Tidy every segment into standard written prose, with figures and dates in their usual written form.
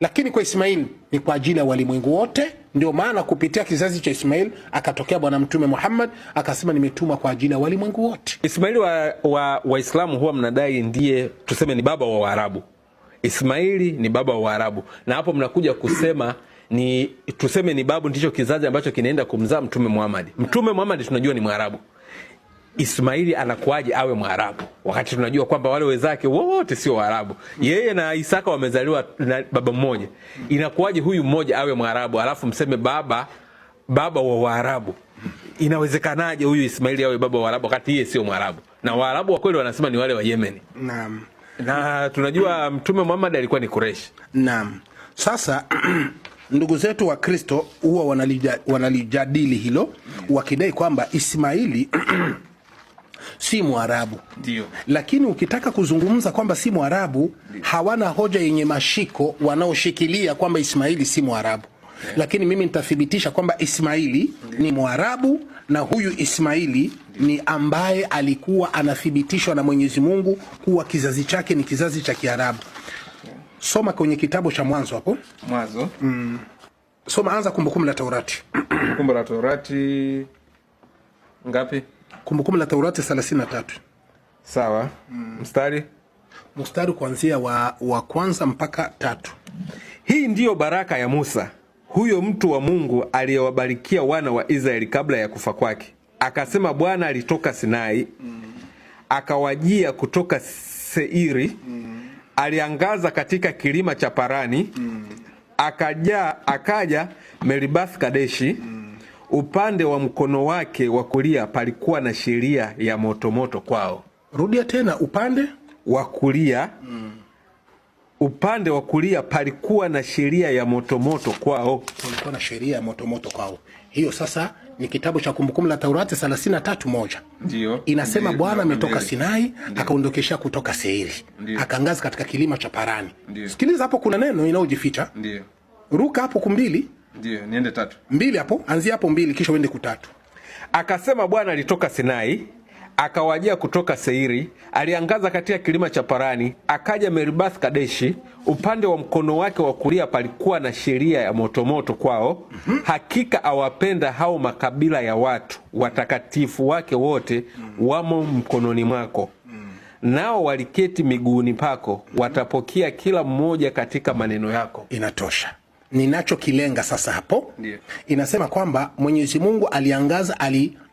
lakini kwa Ismail ni kwa ajili ya walimwengu wote. Ndio maana kupitia kizazi cha Ismail akatokea Bwana Mtume Muhammad akasema nimetumwa kwa ajili ya walimwengu wote. Ismaili Waislamu huwa mnadai ndiye tuseme ni baba wa Waarabu. Ismaili ni baba wa Waarabu, na hapo mnakuja kusema ni tuseme ni babu ndicho kizazi ambacho kinaenda kumzaa Mtume Muhammad. Mtume Muhammad tunajua ni Mwarabu. Ismaili anakuaje awe Mwarabu wakati tunajua kwamba wale wenzake wote sio Waarabu? Yeye na Isaka wamezaliwa na baba mmoja. Inakuaje huyu mmoja awe Mwarabu alafu mseme baba wa Waarabu? Inawezekanaje huyu Ismaili awe baba wa Waarabu wakati yeye sio Mwarabu? Na Waarabu wa kweli wanasema ni wale wa Yemen. Naam. Na tunajua Mtume Muhammad alikuwa ni Quraysh. Naam. Sasa ndugu zetu wa Kristo huwa wanalijadili hilo wakidai kwamba Ismaili si Mwarabu. Ndio. Lakini ukitaka kuzungumza kwamba si Mwarabu, hawana hoja yenye mashiko wanaoshikilia kwamba Ismaili si Mwarabu. Lakini mimi nitathibitisha kwamba Ismaili ni Mwarabu, na huyu Ismaili ni ambaye alikuwa anathibitishwa na Mwenyezi Mungu kuwa kizazi chake ni kizazi cha Kiarabu. Soma kwenye kitabu cha Mwanzo hapo. Mwanzo. Soma, anza Kumbukumbu la Taurati. Kumbukumbu la Taurati ngapi? Kumbukumbu la Taurati 33. Sawa. Mstari kuanzia wa kwanza mpaka 3. Hii ndiyo baraka ya Musa, huyo mtu wa Mungu aliyewabarikia wana wa Israeli kabla ya kufa kwake. Akasema Bwana alitoka Sinai, akawajia kutoka Seiri, aliangaza katika kilima cha Parani, akaja Meribath Kadeshi. Upande wa mkono wake wa kulia palikuwa na sheria ya motomoto kwao. Rudia tena, upande wa kulia. Upande wa kulia palikuwa na sheria ya motomoto kwao. Kulikuwa na sheria ya motomoto kwao. Hiyo sasa ni kitabu cha Kumbukumbu la Taurati 33:1. Ndio. Inasema Bwana ametoka Sinai, akaondokesha kutoka Seiri, akaangaza katika kilima cha Parani. Ndiyo. Sikiliza hapo, kuna neno inayojificha. Ndio. Ruka hapo 2. Ndio, niende 3. 2 hapo, anzia hapo 2 kisha uende 3. Akasema Bwana alitoka Sinai, akawajia kutoka Seiri, aliangaza katika kilima cha Parani, akaja Meribath Kadeshi. Upande wa mkono wake wa kulia palikuwa na sheria ya motomoto kwao. Hakika awapenda hao makabila ya watu, watakatifu wake wote wamo mkononi mwako. Nao waliketi miguuni pako, watapokea kila mmoja katika maneno yako. Inatosha. Ninachokilenga sasa hapo, ndiyo, inasema kwamba Mwenyezi Mungu aliangaza,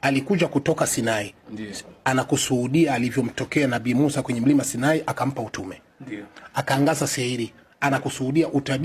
alikuja kutoka Sinai. Ndiyo. Anakusuhudia alivyomtokea Nabii Musa kwenye mlima Sinai akampa utume. Ndiyo. Akaangaza Seiri, anakusuhudia